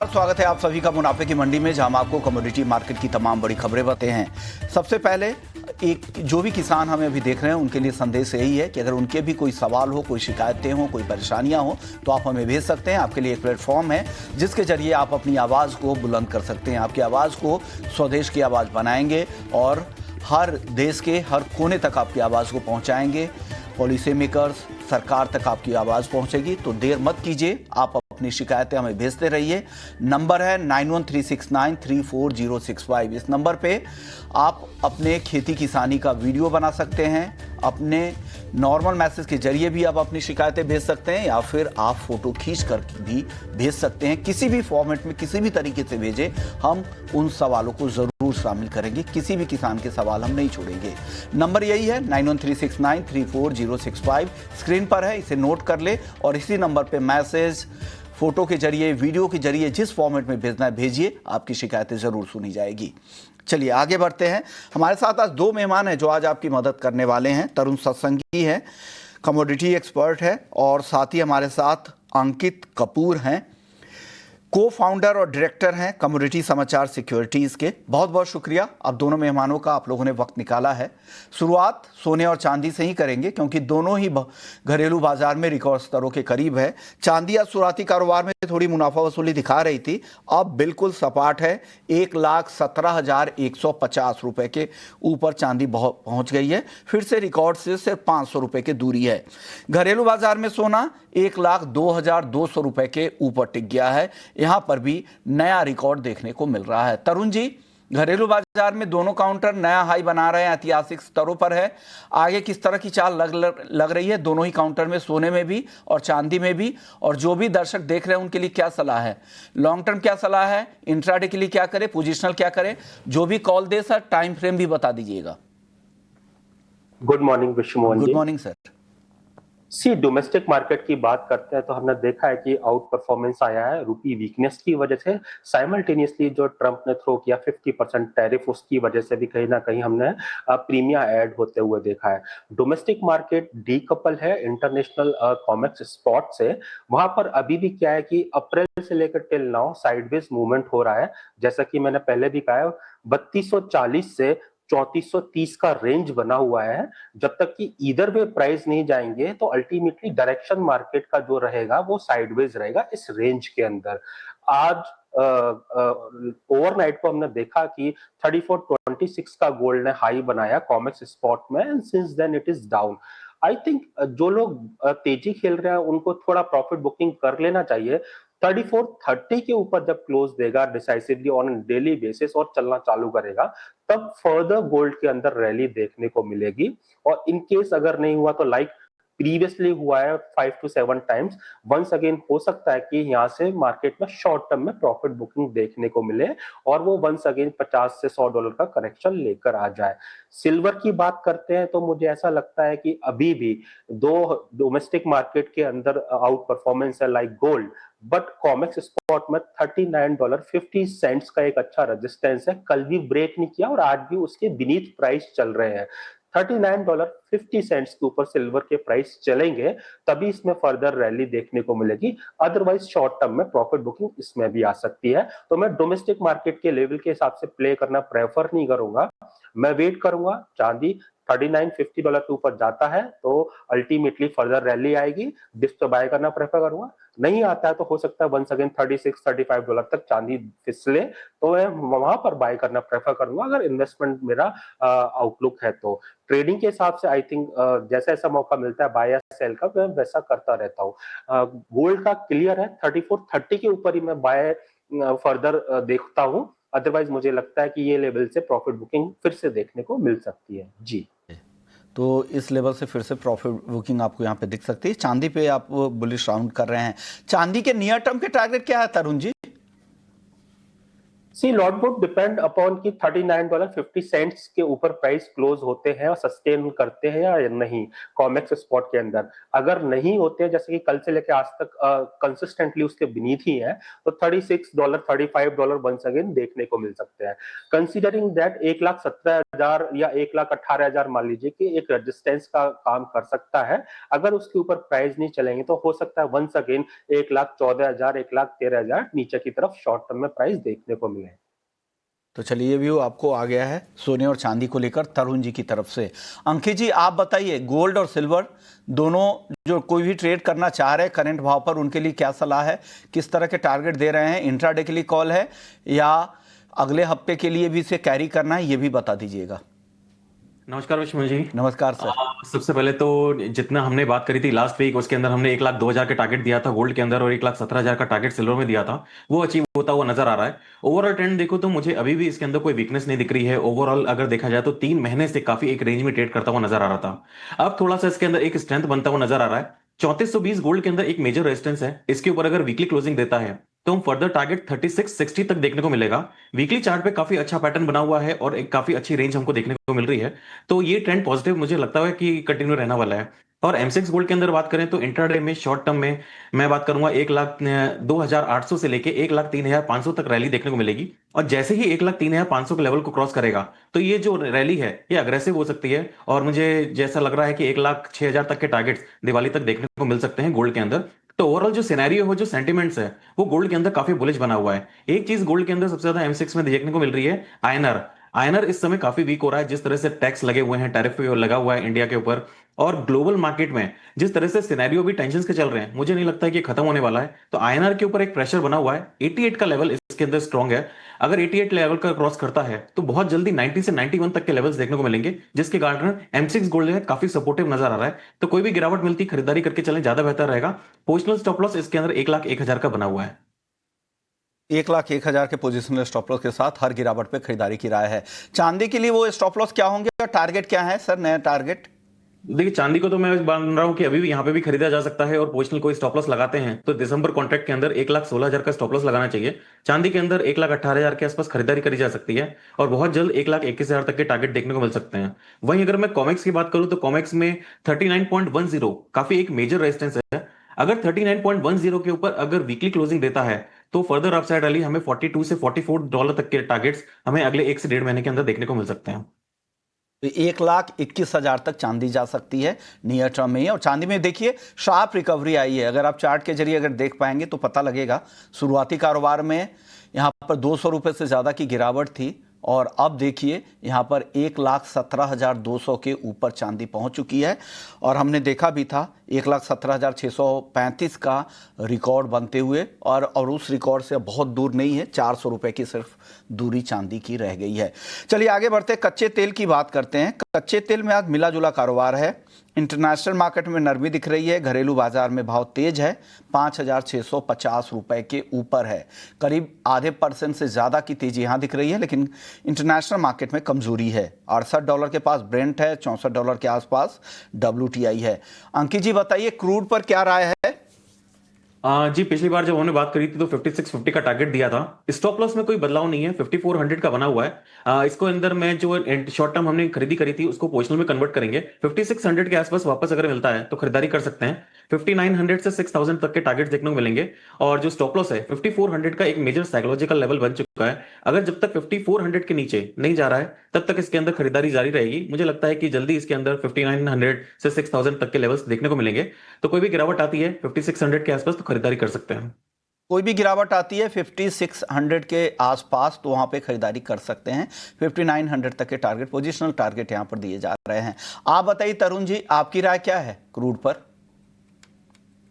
स्वागत है आप सभी का मुनाफे की मंडी में, जहां हम आपको कमोडिटी मार्केट की तमाम बड़ी खबरें बताते हैं। सबसे पहले जो भी किसान हमें अभी देख रहे हैं उनके लिए संदेश यही है कि अगर उनके भी कोई सवाल हो, कोई शिकायतें हो, कोई परेशानियां हो तो आप हमें भेज सकते हैं। आपके लिए एक प्लेटफॉर्म है जिसके जरिए आप अपनी आवाज़ को बुलंद कर सकते हैं। आपकी आवाज़ को स्वदेश की आवाज़ बनाएंगे और हर देश के हर कोने तक आपकी आवाज़ को पहुँचाएंगे। पॉलिसी मेकर्स, सरकार तक आपकी आवाज़ पहुँचेगी। तो देर मत कीजिए, आप अपनी शिकायतें हमें भेजते रहिए। नंबर है 9136934065। इस नंबर पे आप अपने खेती किसानी का वीडियो बना सकते हैं। अपने नॉर्मल मैसेज के जरिए भी आप अपनी शिकायतें भेज सकते हैं, या फिर आप फोटो खींच कर भी भेज सकते हैं। किसी भी फॉर्मेट में, किसी भी तरीके से भेजें, हम उन सवालों को ज़रूर शामिल करेंगे। किसी भी किसान के सवाल हम नहीं छोड़ेंगे। नंबर यही है 9136934065। स्क्रीन पर है, इसे नोट कर ले और इसी नंबर पे मैसेज, फोटो के जरिए, वीडियो के जरिए, जिस फॉर्मेट में भेजना है भेजिए। आपकी शिकायतें ज़रूर सुनी जाएगी। चलिए आगे बढ़ते हैं। हमारे साथ आज दो मेहमान हैं जो आज आपकी मदद करने वाले हैं। तरुण सत्संगी है, कमोडिटी एक्सपर्ट है, और साथ ही हमारे साथ अंकित कपूर हैं, को फाउंडर और डायरेक्टर हैं कमोडिटी समाचार सिक्योरिटीज़ के। बहुत बहुत शुक्रिया आप दोनों मेहमानों का, आप लोगों ने वक्त निकाला है। शुरुआत सोने और चांदी से ही करेंगे क्योंकि दोनों ही घरेलू बाजार में रिकॉर्ड स्तरों के करीब है। चांदी आज शुरुआती कारोबार में थोड़ी मुनाफा वसूली दिखा रही थी, अब बिल्कुल सपाट है। 1,17,150 रुपये के ऊपर चांदी पहुंच गई है। फिर से रिकॉर्ड से सिर्फ 500 रुपये की दूरी है। घरेलू बाजार में सोना 1,02,200 रुपये के ऊपर टिक गया है। यहां पर भी नया रिकॉर्ड देखने को मिल रहा है। तरुण जी, घरेलू बाजार में दोनों काउंटर नया हाई बना रहे हैं, ऐतिहासिक स्तरों पर है। आगे किस तरह की चाल लग रही है दोनों ही काउंटर में, सोने में भी और चांदी में भी? और जो भी दर्शक देख रहे हैं उनके लिए क्या सलाह है? लॉन्ग टर्म क्या सलाह है? इंट्राडे के लिए क्या करें? पोजिशनल क्या करें? जो भी कॉल दे सर, टाइम फ्रेम भी बता दीजिएगा। Good morning Vishwa Mohan ji. Good morning sir. Domestic market की बात करते हैं तो हमने देखा है कि आउट परफॉर्मेंस आया है रूपी वीकनेस की वजह से। साइमल्टेनियसली जो ट्रंप ने थ्रो किया 50% टैरिफ, उसकी वजह से भी कहीं ना कहीं हमने प्रीमिया ऐड होते हुए देखा है। डोमेस्टिक मार्केट डीकपल है इंटरनेशनल कॉमेक्स स्पॉट से। वहां पर अभी भी क्या है कि अप्रैल से लेकर टिल नाउ साइडवेज मूवमेंट हो रहा है। जैसा कि मैंने पहले भी कहा है, 3240 से 3430 का रेंज बना हुआ है। जब तक कि इधर वे प्राइस नहीं जाएंगे तो अल्टीमेटली डायरेक्शन मार्केट का जो रहेगा वो साइडवेज रहेगा इस रेंज के अंदर। आज ओवरनाइट को हमने देखा कि 3426 का गोल्ड ने हाई बनाया कॉमेक्स स्पॉट में, and since then it is down. I think जो लोग तेजी खेल रहे हैं उनको थोड़ा प्रॉफिट बुकिंग कर लेना चाहिए। 3430 के ऊपर जब क्लोज देगा डिसाइसिवली ऑन डेली बेसिस और चलना चालू करेगा, तब फर्दर गोल्ड के अंदर रैली देखने को मिलेगी। और इन केस अगर नहीं हुआ तो लाइक प्रीवियसली हुआ है 5 to 7 टाइम्स, वंस अगेन हो सकता है कि यहाँ से मार्केट में शॉर्ट टर्म में प्रॉफिट बुकिंग देखने को मिले और वो वंस अगेन 50 से $100 का करेक्शन लेकर आ जाए। सिल्वर की बात करते हैं तो मुझे ऐसा लगता है कि अभी भी दो डोमेस्टिक मार्केट के अंदर आउट परफॉर्मेंस है like gold, but COMEX spot में $39.50 का एक अच्छा रेजिस्टेंस है। कल भी ब्रेक नहीं किया और आज भी उसके बीनीथ प्राइस चल रहे हैं। $39.50 के ऊपर सिल्वर के प्राइस चलेंगे तभी इसमें फर्दर रैली देखने को मिलेगी, अदरवाइज शॉर्ट टर्म में प्रॉफिट बुकिंग इसमें भी आ सकती है। तो मैं डोमेस्टिक मार्केट के लेवल के हिसाब से प्ले करना प्रेफर नहीं करूंगा। मैं वेट करूंगा, चांदी $39.50 के ऊपर जाता है तो अल्टीमेटली फर्दर रैली आएगी, डिप्स पे बाय करना प्रेफर करूंगा। नहीं आता है तो हो सकता है वंस अगेन $36-35 तक चांदी फिसले, तो मैं वहां पर बाय करना प्रेफर करूंगा अगर इन्वेस्टमेंट मेरा आउटलुक है तो। ट्रेडिंग के हिसाब से आई थिंक जैसा ऐसा मौका मिलता है बाय या सेल का, मैं वैसा करता रहता हूँ। गोल्ड का क्लियर है 3430 के ऊपर ही मैं बाय फर्दर देखता हूँ, अदरवाइज मुझे लगता है कि ये लेवल से प्रॉफिट बुकिंग फिर से देखने को मिल सकती है जी। तो इस लेवल से फिर से प्रॉफिट बुकिंग आपको यहाँ पे दिख सकती है। चांदी पे आप बुलिश राउंड कर रहे हैं। चांदी के नियर टर्म के टारगेट क्या है तरुण जी? सी लॉट बुक डिपेंड अपॉन कि $39.50 के ऊपर प्राइस क्लोज होते हैं और सस्टेन करते हैं या नहीं कॉमेक्स स्पॉट के अंदर। अगर नहीं होते हैं, जैसे कि कल से लेकर आज तक कंसिस्टेंटली उसके बीनीथ ही है, तो $36 $35 वंस अगेन देखने को मिल सकते हैं। कंसीडरिंग दैट 1,17,000 या 1,18,000 मान लीजिए कि एक रेजिस्टेंस का काम कर सकता है। अगर उसके ऊपर प्राइस नहीं चलेंगे तो हो सकता है वंस अगेन 1,14,000 1,13,000 नीचे की तरफ शॉर्ट टर्म में प्राइस देखने को मिले। तो चलिए व्यू आपको आ गया है सोने और चांदी को लेकर तरुण जी की तरफ से। अंकित जी आप बताइए, गोल्ड और सिल्वर दोनों जो कोई भी ट्रेड करना चाह रहे हैं करंट भाव पर, उनके लिए क्या सलाह है, किस तरह के टारगेट दे रहे हैं, इंट्राडे के लिए कॉल है या अगले हफ्ते के लिए भी इसे कैरी करना है, ये भी बता दीजिएगा। नमस्कार विष्णु जी। नमस्कार सर। सबसे पहले तो जितना हमने बात करी थी लास्ट वीक, उसके अंदर हमने 1,02,000 का टारगेट दिया था गोल्ड के अंदर और 1,17,000 का टारगेट सिल्वर में दिया था, वो अचीव होता हुआ नजर आ रहा है। ओवरऑल ट्रेंड देखो तो मुझे अभी भी इसके अंदर कोई वीकनेस नहीं दिख रही है। ओवरऑल अगर देखा जाए तो 3 महीने से काफी एक रेंज में ट्रेड करता हुआ नजर आ रहा था। अब थोड़ा सा इसके अंदर एक स्ट्रेंथ बनता हुआ नजर आ रहा है। 3420 गोल्ड के अंदर एक मेजर रेजिस्टेंस है, इसके ऊपर अगर वीकली क्लोजिंग देता है तो हम फर्दर टारगेट 3660 तक देखने को मिलेगा। वीकली चार्ट पे काफी अच्छा पैटर्न बना हुआ है और एक काफी अच्छी रेंज हमको देखने को मिल रही है, तो ये ट्रेंड पॉजिटिव मुझे लगता है कि कंटिन्यू रहने वाला है। और M6 गोल्ड के अंदर बात करें तो इंट्राडे में शॉर्ट टर्म में मैं बात करूंगा 1,02,800 से लेके 1,03,500 तक रैली देखने को मिलेगी। और जैसे ही 1,03,500 के लेवल को क्रॉस करेगा तो ये जो रैली है ये अग्रेसिव हो सकती है और मुझे जैसा लग रहा है कि 1,06,000 तक के टारगेट्स दिवाली तक देखने को मिल सकते हैं गोल्ड के अंदर। तो ओवरऑल जो सिनेरियो हो, जो सेंटिमेंट्स है, वो गोल्ड के अंदर काफी बुलिश बना हुआ है। एक चीज गोल्ड के अंदर सबसे ज्यादा M6 में देखने को मिल रही है, आयनर। आयनर इस समय काफी वीक हो रहा है, जिस तरह से टैक्स लगे हुए हैं, टैरिफ लगा हुआ है इंडिया के ऊपर, और ग्लोबल मार्केट में जिस तरह से सिनेरियो भी टेंशन के चल रहे हैं, मुझे नहीं लगता है कि खत्म होने वाला है। तो आईएनआर के ऊपर एक प्रेशर बना हुआ है। 88 का लेवल इसके अंदर स्ट्रॉन्ग है। अगर 88 लेवल का क्रॉस करता है तो बहुत जल्दी 90 से 91 तक के लेवल्स देखने को मिलेंगे, जिसके कारण M6 गोल्ड है काफी सपोर्टिव नजर आ रहा है। तो कोई भी गिरावट मिलती खरीदारी करके चले, ज्यादा बेहतर रहेगा। पोजिशनल स्टॉप लॉस इसके अंदर 1,01,000 का बना हुआ है। 1,01,000 के पोजिशनल स्टॉप लॉस के साथ हर गिरावट पे खरीदारी की राय है। चांदी के लिए वो स्टॉप लॉस क्या होंगे और टारगेट क्या है सर, नया टारगेट? देखिए चांदी को तो मैं मान रहा हूं कि अभी भी यहाँ पे भी खरीदा जा सकता है, और पोजिशनल कोई स्टॉप लॉस लगाते हैं तो दिसंबर कॉन्ट्रैक्ट के अंदर 1,16,000 का स्टॉप लॉस लगाना चाहिए। चांदी के अंदर 1,18,000 के आसपास खरीदारी करी जा सकती है और बहुत जल्द 1,21,000 तक के टारगेट देखने को मिल सकते हैं। वहीं अगर मैं कॉमेक्स की बात करूं तो कॉमेक्स में 39.10 काफी एक मेजर रेजिस्टेंस है। अगर 39.10 के ऊपर अगर वीकली क्लोजिंग देता है तो फर्दर अपसाइड रैली हमें 42 से $44 तक के टारगेट्स हमें अगले 1 से 1.5 महीने के अंदर देखने को मिल सकते हैं। तो 1,21,000 तक चांदी जा सकती है नियर टर्म में ही। और चांदी में देखिए शार्प रिकवरी आई है, अगर आप चार्ट के जरिए अगर देख पाएंगे तो पता लगेगा। शुरुआती कारोबार में यहाँ पर 200 रुपये से ज़्यादा की गिरावट थी और अब देखिए यहाँ पर 1,17,200 के ऊपर चांदी पहुँच चुकी है। और हमने देखा भी था 1,17,635 का रिकॉर्ड बनते हुए, और उस रिकॉर्ड से बहुत दूर नहीं है, 400 रुपये की सिर्फ दूरी चांदी की रह गई है। चलिए आगे बढ़ते, कच्चे तेल की बात करते हैं। कच्चे तेल में आज मिला जुला कारोबार है। इंटरनेशनल मार्केट में नरमी दिख रही है, घरेलू बाजार में भाव तेज है, 5,650 रुपए के ऊपर है, करीब ½ % से ज़्यादा की तेजी यहाँ दिख रही है। लेकिन इंटरनेशनल मार्केट में कमजोरी है। $68 के पास ब्रेंट है, $64 के आसपास WTI है। अंकित जी बताइए क्रूड पर क्या राय है? जी पिछली बार जब हमने बात करी थी तो 5650 का टारगेट दिया था। स्टॉप लॉस में कोई बदलाव नहीं है, 5400 का बना हुआ है। इसको अंदर में जो शॉर्ट टर्म हमने खरीदी करी थी उसको पोजिशनल में कन्वर्ट करेंगे। 5600 के आसपास वापस अगर मिलता है तो खरीदारी कर सकते हैं। 5900 से 6000 तक के टारगेट देखने को मिलेंगे। और जो स्टॉप लॉस है 5400 का एक मेजर साइकोलॉजिकल लेवल बन चुका है। अगर जब तक 5400 के नीचे नहीं जा रहा है तब तक इसके अंदर खरीदारी जारी रहेगी। मुझे लगता है कि जल्दी इसके अंदर 5900 से 6000 तक के लेवल्स देखने को मिलेंगे। तो कोई भी गिरावट आती है 5600 के आसपास तो खरीदारी कर सकते हैं। कोई भी गिरावट आती है 5600 के आसपास तो वहां पे खरीदारी कर सकते हैं। 5900 तक के टारगेट, पोजिशनल टारगेट यहां पर दिए जा रहे हैं। आप बताइए तरुण जी, आपकी राय क्या है क्रूड पर?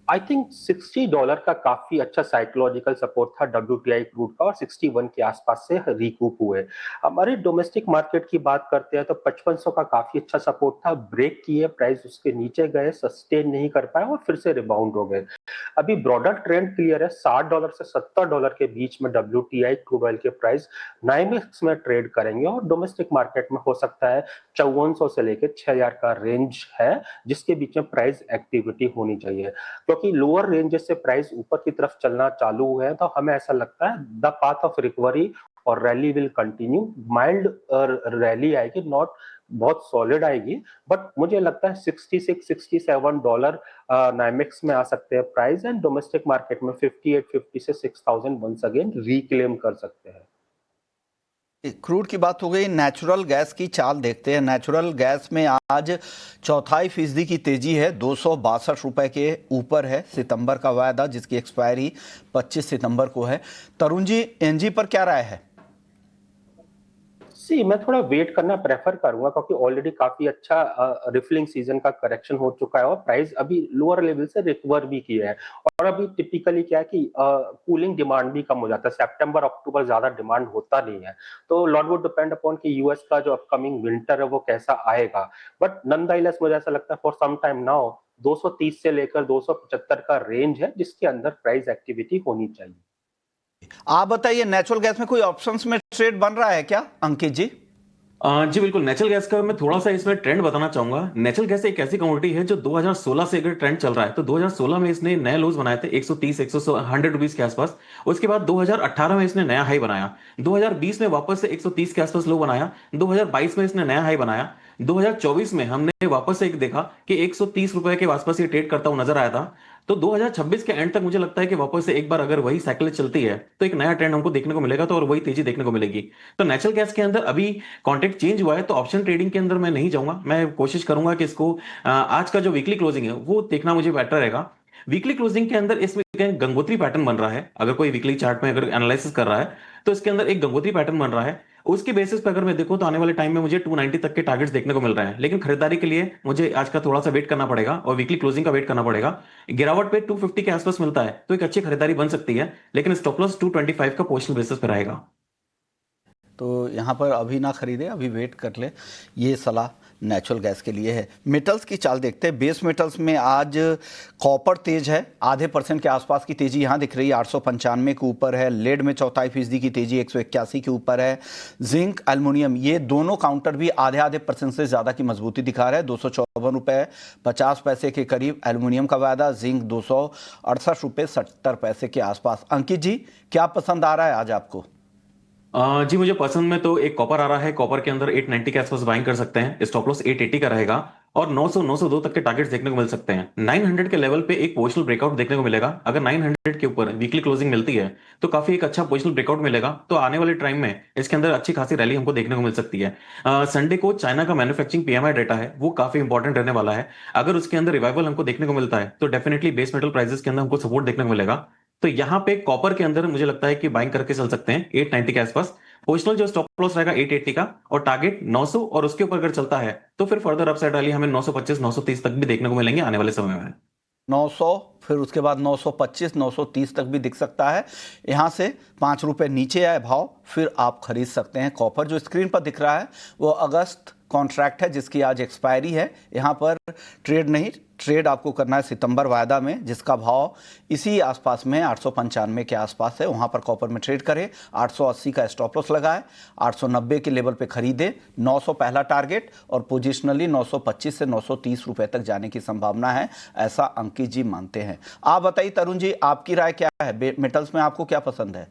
आई थिंक $60 का काफी अच्छा साइकोलॉजिकल सपोर्ट था WTI क्रूड का, और 61 के आसपास से रिकूप हुए। हमारे डोमेस्टिक मार्केट की बात करते हैं तो 5500 का काफी अच्छा सपोर्ट था, ब्रेक किए, प्राइस उसके नीचे गए, सस्टेन नहीं कर पाए और फिर से रिबाउंड हो गए। अभी ब्रॉडर ट्रेंड क्लियर है, $60 से $70 के बीच में WTI क्रूड ऑयल के प्राइस NYMEX में ट्रेड करेंगे और डोमेस्टिक मार्केट में हो सकता है 5400 से लेकर 6000 का रेंज है, जिसके बीच में प्राइस एक्टिविटी होनी चाहिए। क्योंकि लोअर रेंजेस से प्राइस ऊपर की तरफ चलना चालू हुए हैं तो हमें ऐसा लगता है द पाथ ऑफ रिकवरी और rally will continue, mild rally आएगी, नॉट बहुत सॉलिड आएगी, बट मुझे लगता है $66-67 नाइमेक्स में आ सकते हैं प्राइस, एंड डोमेस्टिक मार्केट में 5850 से 6000 वंस अगेन रिक्लेम कर सकते हैं। क्रूड की बात हो गई, नेचुरल गैस की चाल देखते हैं। नेचुरल गैस में आज 0.25% की तेजी है, 262 रुपए के ऊपर है सितंबर का वायदा, जिसकी एक्सपायरी 25 सितंबर को है। तरुण जी, एनजी पर क्या राय है? मैं थोड़ा वेट करना प्रेफर करूंगा, क्योंकि ऑलरेडी काफी अच्छा रिफिलिंग सीजन का करेक्शन हो चुका है और प्राइस अभी लोअर लेवल से रिकवर भी किया है। और अभी टिपिकली क्या है कि कूलिंग डिमांड भी कम हो जाता है, सितंबर अक्टूबर ज्यादा डिमांड होता नहीं है, तो लॉट वुड डिपेंड अपॉन कि यूएस का जो अपकमिंग विंटर है वो कैसा आएगा। बट नॉनदलेस मुझे ऐसा लगता है फॉर सम टाइम नाउ 230 से लेकर 275 का रेंज है, जिसके अंदर प्राइस एक्टिविटी होनी चाहिए। आप बताइए, नेचुरल गैस में कोई ऑप्शंस में ट्रेड बन रहा है क्या अंकित जी? जी बिल्कुल, नेचुरल गैस का मैं थोड़ा सा इसमें ट्रेंड बताना चाहूंगा। नेचुरल गैस एक ऐसी कमोडिटी है जो 2016 से अगर ट्रेंड चल रहा है तो 2016 में इसने नए लोज बनाए थे 130 100 रुपीस के आसपास। उसके बाद 2018 में इसने नया हाई बनाया, 2020 में वापस से 130 के आसपास लो बनाया, 2022 में इसने नया हाई बनाया, 2024 में हमने वापस से एक देखा कि 130 रुपए के आसपास ये ट्रेड करता हुआ नजर आया था। तो 2026 के एंड तक मुझे लगता है कि वापस से एक बार अगर वही साइकिल चलती है तो एक नया ट्रेंड हमको देखने को मिलेगा, तो और वही तेजी देखने को मिलेगी। तो नेचुरल गैस के अंदर अभी कॉन्ट्रैक्ट चेंज हुआ है, तो ऑप्शन ट्रेडिंग के अंदर मैं नहीं जाऊंगा। मैं कोशिश करूंगा कि इसको आज का जो वीकली क्लोजिंग है वो देखना मुझे बेटर रहेगा। वीकली क्लोजिंग के अंदर इसमें गंगोत्री पैटर्न बन रहा है। अगर कोई वीकली चार्ट में अगर एनालिसिस कर रहा है तो इसके अंदर एक गंगोत्री पैटर्न बन रहा है। उसके बेसिस पर अगर मैं देखूं तो आने वाले टाइम में मुझे 290 तक के टारगेट्स देखने को मिल रहे हैं, लेकिन खरीदारी के लिए मुझे आज का थोड़ा सा वेट करना पड़ेगा और वीकली क्लोजिंग का वेट करना पड़ेगा। गिरावट पे 250 के आसपास मिलता है तो एक अच्छी खरीदारी बन सकती है, लेकिन स्टॉप लॉस 225 का पोजिशनल बेसिस पर रहेगा। तो यहाँ पर अभी ना खरीदे, अभी वेट कर ले, ये सलाह नेचुरल गैस के लिए है। मेटल्स की चाल देखते हैं। बेस मेटल्स में आज कॉपर तेज है, 0.5% के आसपास की तेजी यहाँ दिख रही है, 895 के ऊपर है। लेड में 0.25% की तेजी 181 के ऊपर है। जिंक, एल्युमिनियम, ये दोनों काउंटर भी आधे % से ज़्यादा की मजबूती दिखा रहा है। 254 रुपये 50 पैसे के करीब एल्युमिनियम का वायदा। जिंक 268 रुपये 70 पैसे के आसपास। अंकित जी, क्या पसंद आ रहा है आज आपको? जी मुझे पसंद में तो एक कॉपर आ रहा है। कॉपर के अंदर 890 के आसपास बाइंग कर सकते हैं, स्टॉप लॉस 880 का रहेगा और 900 902 तक के टारगेट्स देखने को मिल सकते हैं। 900 के लेवल पे एक पोजिशनल ब्रेकआउट देखने को मिलेगा। अगर 900 के ऊपर वीकली क्लोजिंग मिलती है तो काफी एक अच्छा पोजिशनल ब्रेकआउट मिलेगा, तो आने वाले टाइम में इसके अंदर अच्छी खासी रैली हमको देखने को मिल सकती है। संडे को चाइना का मैन्युफैक्चरिंग पीएमआई डेटा है, वो काफी इंपॉर्टेंट रहने वाला है। अगर उसके अंदर रिवाइवल हमको देखने को मिलता है तो डेफिनेटली बेस मेटल प्राइसेस के अंदर हमको सपोर्ट देखने को मिलेगा। तो यहाँ पे कॉपर के अंदर मुझे लगता है कि बाइंग करके चल सकते हैं 890 के आसपास। पोजिशनल जो स्टॉप लॉस रहेगा 880 का और टारगेट 900, और उसके ऊपर अगर चलता है तो फिर फर्दर अपसाइड रैली हमें 925 930 तक भी देखने को मिलेंगे आने वाले समय में। 900, फिर उसके बाद 925 930 तक भी दिख सकता है। यहाँ से 5 रुपये नीचे आए भाव, फिर आप खरीद सकते हैं कॉपर। जो स्क्रीन पर दिख रहा है वो अगस्त कॉन्ट्रैक्ट है, जिसकी आज एक्सपायरी है। यहाँ पर ट्रेड नहीं, ट्रेड आपको करना है सितंबर वायदा में, जिसका भाव इसी आसपास में 895 के आसपास है। वहाँ पर कॉपर में ट्रेड करें, 880 का स्टॉप लॉस लगाए, 890 के लेवल पे खरीदे, 900 पहला टारगेट और पोजिशनली 925 से 930 रुपए तक जाने की संभावना है, ऐसा अंकित जी मानते हैं। आप बताइए तरुण जी, आपकी राय क्या है? मेटल्स में आपको क्या पसंद है?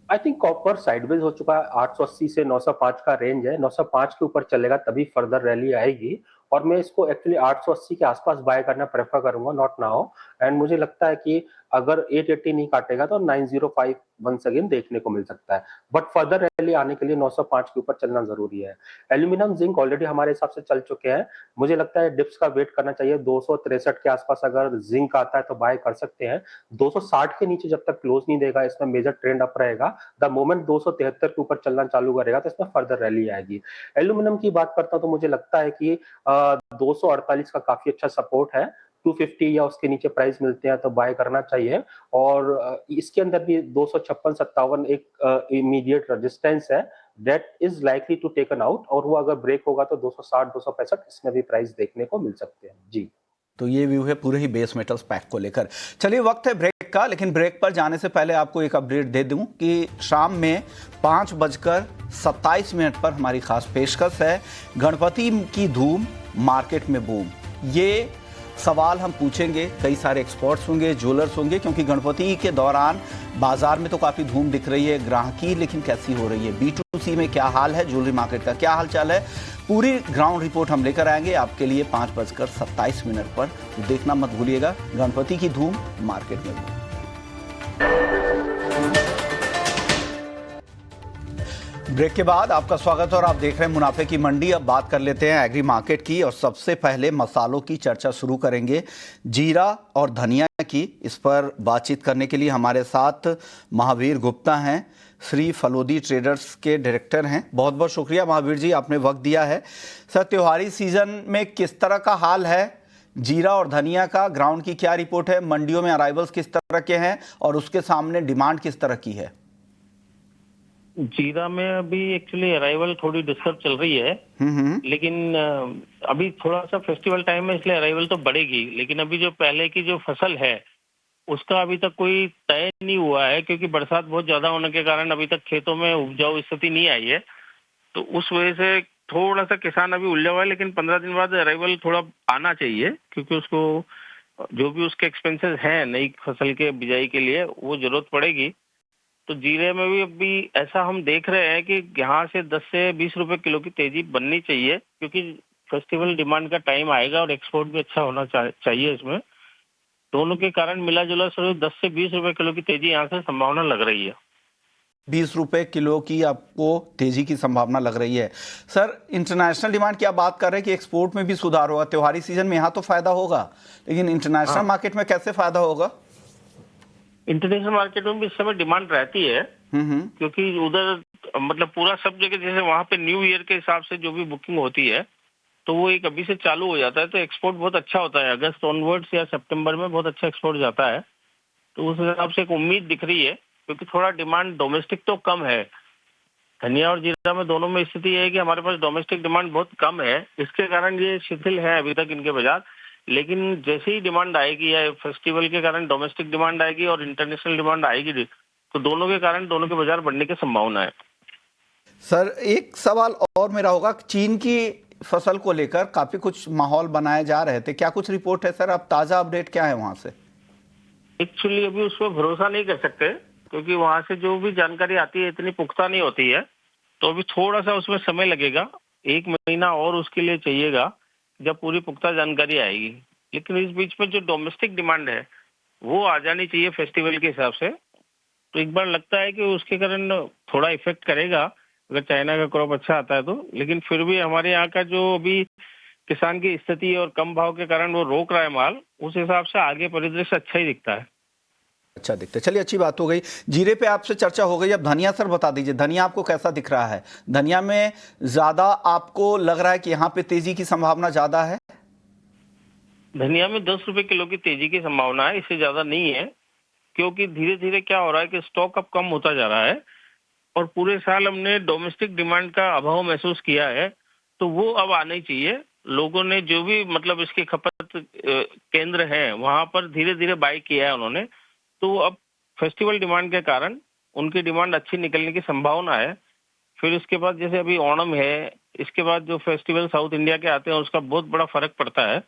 आई थिंक कॉपर साइडवेज हो चुका है, 880 से 905 का रेंज है, 905 के ऊपर चलेगा तभी फर्दर रैली आएगी, और मैं इसको एक्चुअली 880 के आसपास बाय करना प्रेफर करूंगा, नॉट नाउ। एंड मुझे लगता है कि अगर 880 नहीं काटेगा तो 905 वंस अगेन देखने को मिल सकता है, बट फर्दर रैली आने के लिए 905 के ऊपर चलना जरूरी है। एल्यूमिनियम, जिंक ऑलरेडी हमारे हिसाब से चल चुके हैं, मुझे लगता है डिप्स का वेट करना चाहिए। 263 के आसपास अगर जिंक आता है तो बाय कर सकते हैं। 260 के नीचे जब तक क्लोज नहीं देगा इसमें मेजर ट्रेंड अप रहेगा। द मोमेंट 273 के ऊपर चलना चालू करेगा तो इसमें फर्दर रैली आएगी। एल्यूमिनियम की बात करता हूं तो मुझे लगता है कि 248 का काफी अच्छा सपोर्ट है, 250 या उसके नीचे प्राइस मिलते हैं तो बाय करना चाहिए। और इसके अंदर भी 256-57 एक इमीडिएट रेजिस्टेंस है, that is likely to taken out, और वो अगर ब्रेक होगा तो 260-265 इसमें भी प्राइस देखने को मिल सकते हैं। जी, तो ये व्यू है पूरे ही बेस मेटल्स पैक को लेकर। चलिए, वक्त है ब्रेक का, लेकिन ब्रेक पर जाने से पहले आपको एक अपडेट दे दूं कि शाम में 5:27 पर हमारी खास पेशकश है, गणपति की धूम मार्केट में बूम। ये सवाल हम पूछेंगे, कई सारे एक्सपर्ट्स होंगे, ज्वेलर्स होंगे, क्योंकि गणपति के दौरान बाजार में तो काफ़ी धूम दिख रही है, ग्राहकी लेकिन कैसी हो रही है, B2C में क्या हाल है, ज्वेलरी मार्केट का क्या हाल चाल है, पूरी ग्राउंड रिपोर्ट हम लेकर आएंगे आपके लिए 5:27 पर। तो देखना मत भूलिएगा, गणपति की धूम मार्केट में भी। ब्रेक के बाद आपका स्वागत है और आप देख रहे हैं मुनाफे की मंडी। अब बात कर लेते हैं एग्री मार्केट की और सबसे पहले मसालों की चर्चा शुरू करेंगे, जीरा और धनिया की। इस पर बातचीत करने के लिए हमारे साथ महावीर गुप्ता हैं, श्री फलोदी ट्रेडर्स के डायरेक्टर हैं। बहुत बहुत शुक्रिया महावीर जी, आपने वक्त दिया है। सर, त्योहारी सीजन में किस तरह का हाल है जीरा और धनिया का, ग्राउंड की क्या रिपोर्ट है, मंडियों में अराइवल्स किस तरह के हैं और उसके सामने डिमांड किस तरह की है? जीरा में अभी एक्चुअली अराइवल थोड़ी डिस्टर्ब चल रही है, लेकिन अभी थोड़ा सा फेस्टिवल टाइम है इसलिए अराइवल तो बढ़ेगी, लेकिन अभी जो पहले की जो फसल है उसका अभी तक कोई तय नहीं हुआ है, क्योंकि बरसात बहुत ज्यादा होने के कारण अभी तक खेतों में उपजाऊ स्थिति नहीं आई है। तो उस वजह से थोड़ा सा किसान अभी उलझा हुआ है, लेकिन 15 दिन बाद अराइवल थोड़ा आना चाहिए, क्योंकि उसको जो भी उसके एक्सपेंसेस हैं नई फसल के बिजाई के लिए वो जरूरत पड़ेगी। तो जीरे में भी अभी ऐसा हम देख रहे हैं कि यहाँ से 10 से 20 रुपए किलो की तेजी बननी चाहिए, क्योंकि फेस्टिवल डिमांड का टाइम आएगा और एक्सपोर्ट भी अच्छा होना चाहिए इसमें। दोनों के कारण मिला जुला सिर्फ 10 से 20 रुपए किलो की तेजी यहाँ से संभावना लग रही है। 20 रुपए किलो की आपको तेजी की संभावना लग रही है। सर, इंटरनेशनल डिमांड की आप बात कर रहे हैं कि एक्सपोर्ट में भी सुधार होगा, त्योहारी सीजन में यहाँ तो फायदा होगा, लेकिन इंटरनेशनल मार्केट में कैसे फायदा होगा? इंटरनेशनल मार्केट में भी इस समय डिमांड रहती है, क्योंकि उधर मतलब पूरा सब जगह जैसे वहाँ पे न्यू ईयर के हिसाब से जो भी बुकिंग होती है तो वो एक अभी से चालू हो जाता है, तो एक्सपोर्ट बहुत अच्छा होता है। अगस्त ऑनवर्ड्स या सितंबर में बहुत अच्छा एक्सपोर्ट जाता है, तो उस हिसाब से एक उम्मीद दिख रही है, क्योंकि थोड़ा डिमांड डोमेस्टिक तो कम है। धनिया और जीरा में दोनों में स्थिति है कि हमारे पास डोमेस्टिक डिमांड बहुत कम है, इसके कारण ये शिथिल है अभी तक इनके बाजार। लेकिन जैसे ही डिमांड आएगी या फेस्टिवल के कारण डोमेस्टिक डिमांड आएगी और इंटरनेशनल डिमांड आएगी, तो दोनों के कारण दोनों के बाजार बढ़ने की संभावना है। सर, एक सवाल और मेरा होगा, चीन की फसल को लेकर काफी कुछ माहौल बनाए जा रहे थे, क्या कुछ रिपोर्ट है सर? अब ताजा अपडेट क्या है वहां से? एक्चुअली अभी उस पर भरोसा नहीं कर सकते, क्योंकि वहां से जो भी जानकारी आती है इतनी पुख्ता नहीं होती है, तो अभी थोड़ा सा उसमें समय लगेगा, 1 महीना और उसके लिए चाहिएगा जब पूरी पुख्ता जानकारी आएगी। लेकिन इस बीच में जो डोमेस्टिक डिमांड है वो आ जानी चाहिए फेस्टिवल के हिसाब से, तो एक बार लगता है कि उसके कारण थोड़ा इफेक्ट करेगा अगर चाइना का क्रॉप अच्छा आता है तो। लेकिन फिर भी हमारे यहाँ का जो अभी किसान की स्थिति और कम भाव के कारण वो रोक रहा है माल, उस हिसाब से आगे परिदृश्य अच्छा ही दिखता है। अच्छा दिखता है, चलिए अच्छी बात हो गई। जीरे पे आपसे चर्चा हो गई, अब धनिया सर बता दीजिए, धनिया आपको कैसा दिख रहा है? धनिया में ज्यादा आपको लग रहा है कि यहाँ पे तेजी की संभावना ज्यादा है? धनिया में 10 रुपए किलो की तेजी की संभावना है, इससे ज्यादा नहीं है, क्योंकि धीरे धीरे क्या हो रहा है कि स्टॉक अब कम होता जा रहा है और पूरे साल हमने डोमेस्टिक डिमांड का अभाव महसूस किया है, तो वो अब आना ही चाहिए। लोगों ने जो भी मतलब इसके खपत केंद्र हैं वहां पर धीरे धीरे बाय किया है उन्होंने, तो अब फेस्टिवल डिमांड के कारण उनकी डिमांड अच्छी निकलने की संभावना है। फिर इसके बाद जैसे अभी ओणम है, इसके बाद जो फेस्टिवल साउथ इंडिया के आते हैं उसका बहुत बड़ा फर्क पड़ता है,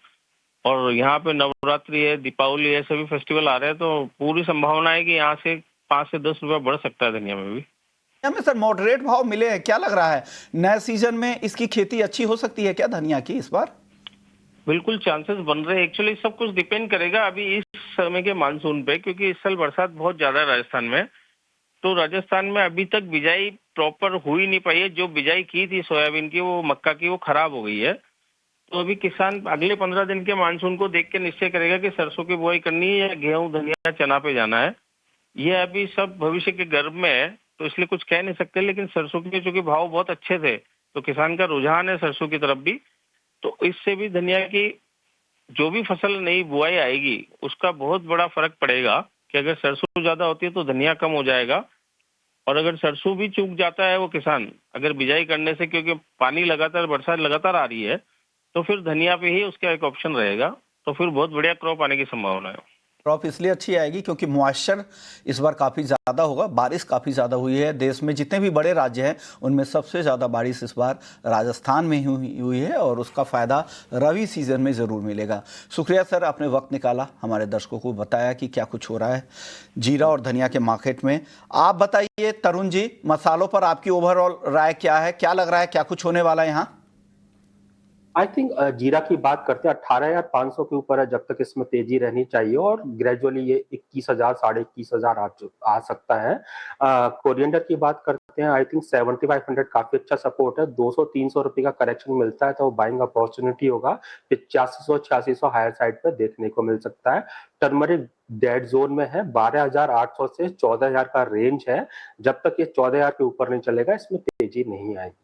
और यहाँ पे नवरात्रि है, दीपावली है, सभी फेस्टिवल आ रहे हैं, तो पूरी संभावना है कि यहाँ से 5 से 10 रुपया बढ़ सकता है धनिया में भी। धनिया में सर मॉडरेट भाव मिले हैं, क्या लग रहा है नए सीजन में इसकी खेती अच्छी हो सकती है क्या धनिया की इस बार? बिल्कुल चांसेस बन रहे हैं। एक्चुअली सब कुछ डिपेंड करेगा अभी इस समय के मानसून पे, क्योंकि इस साल बरसात बहुत ज्यादा है राजस्थान में, तो राजस्थान में अभी तक बिजाई प्रॉपर हुई नहीं पाई है। जो बिजाई की थी सोयाबीन की, वो मक्का की, वो खराब हो गई है। तो अभी किसान अगले 15 दिन के मानसून को देख के निश्चय करेगा कि सरसों की बुआई करनी है या गेहूं, धनिया, चना पे जाना है। ये अभी सब भविष्य के गर्भ में है, तो इसलिए कुछ कह नहीं सकते। लेकिन सरसों के चूंकि भाव बहुत अच्छे थे, तो किसान का रुझान है सरसों की तरफ भी, तो इससे भी धनिया की जो भी फसल नई बुआई आएगी उसका बहुत बड़ा फर्क पड़ेगा, कि अगर सरसों ज्यादा होती है तो धनिया कम हो जाएगा, और अगर सरसों भी चूक जाता है वो किसान अगर बिजाई करने से, क्योंकि पानी लगातार, बरसात लगातार आ रही है, तो फिर धनिया पे ही उसका एक ऑप्शन रहेगा, तो फिर बहुत बढ़िया क्रॉप आने की संभावना है। क्रॉप इसलिए अच्छी आएगी क्योंकि मॉइस्चर इस बार काफ़ी ज़्यादा होगा, बारिश काफ़ी ज़्यादा हुई है। देश में जितने भी बड़े राज्य हैं उनमें सबसे ज़्यादा बारिश इस बार राजस्थान में ही हुई है और उसका फ़ायदा रबी सीज़न में ज़रूर मिलेगा। शुक्रिया सर, आपने वक्त निकाला, हमारे दर्शकों को बताया कि क्या कुछ हो रहा है जीरा और धनिया के मार्केट में। आप बताइए तरुण जी, मसालों पर आपकी ओवरऑल राय क्या है, क्या लग रहा है, क्या कुछ होने वाला है यहाँ? आई थिंक जीरा की बात करते हैं 18,500 के ऊपर है, जब तक इसमें तेजी रहनी चाहिए और ग्रेजुअली ये 21,000 साढ़े 21,000 आ सकता है। कोरिएंडर की बात करते हैं, आई थिंक 7,500 काफी अच्छा सपोर्ट है। 200-300 रुपए का करेक्शन मिलता है तो वो बाइंग अपॉर्चुनिटी होगा। 8500-8600 हायर साइड पर देखने को मिल सकता है। टर्मरिक डेड जोन में है, 12,800 से 14,000 का रेंज है। जब तक ये 14,000 के ऊपर नहीं चलेगा इसमें तेजी नहीं आएगी।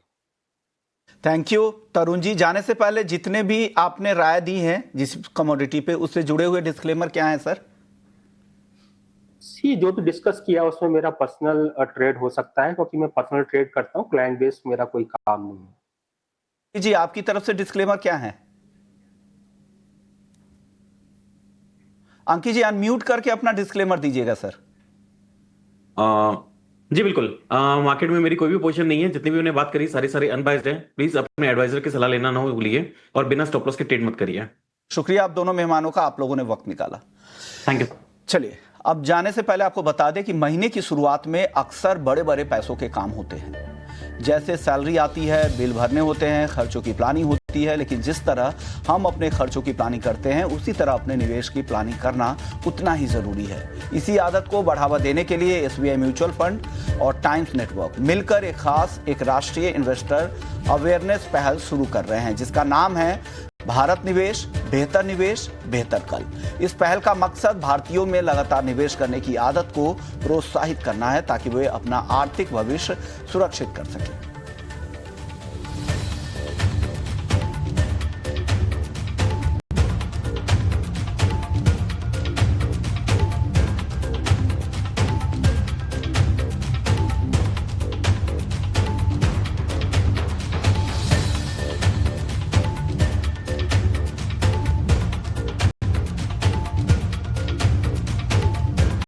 Thank you Tarun ji. जाने से पहले जितने भी आपने राय दी है जिस कमोडिटी पे, उससे जुड़े हुए डिस्क्लेमर क्या है सर? जो भी डिस्कस किया उसमें मेरा पर्सनल ट्रेड हो सकता है, क्योंकि मैं पर्सनल ट्रेड करता हूँ, क्लाइंट बेस मेरा कोई काम नहीं है। जी, आपकी तरफ से डिस्क्लेमर क्या है? अंकित जी, अनम्यूट करके अपना डिस्क्लेमर दीजिएगा सर। जी बिल्कुल। मार्केट में मेरी कोई भी पोजीशन नहीं है, जितनी भी मैंने बात करी सारी अनबाइस्ड है। प्लीज अपने एडवाइजर की सलाह लेना ना भूलिए और बिना स्टॉप लॉस के ट्रेड मत करिए। शुक्रिया आप दोनों मेहमानों का, आप लोगों ने वक्त निकाला। Thank you. चलिए, अब जाने से पहले आपको बता दें कि महीने की शुरुआत में अक्सर बड़े बड़े पैसों के काम होते हैं। जैसे सैलरी आती है, बिल भरने होते हैं, खर्चों की प्लानिंग होती है, लेकिन जिस तरह हम अपने खर्चों की प्लानिंग करते हैं उसी तरह अपने निवेश की प्लानिंग करना उतना ही ज़रूरी है। इसी आदत को बढ़ावा देने के लिए एसबीआई म्यूचुअल फंड और टाइम्स नेटवर्क मिलकर एक राष्ट्रीय इन्वेस्टर अवेयरनेस पहल शुरू कर रहे हैं जिसका नाम है भारत निवेश, बेहतर कल। इस पहल का मकसद भारतीयों में लगातार निवेश करने की आदत को प्रोत्साहित करना है ताकि वे अपना आर्थिक भविष्य सुरक्षित कर सकें।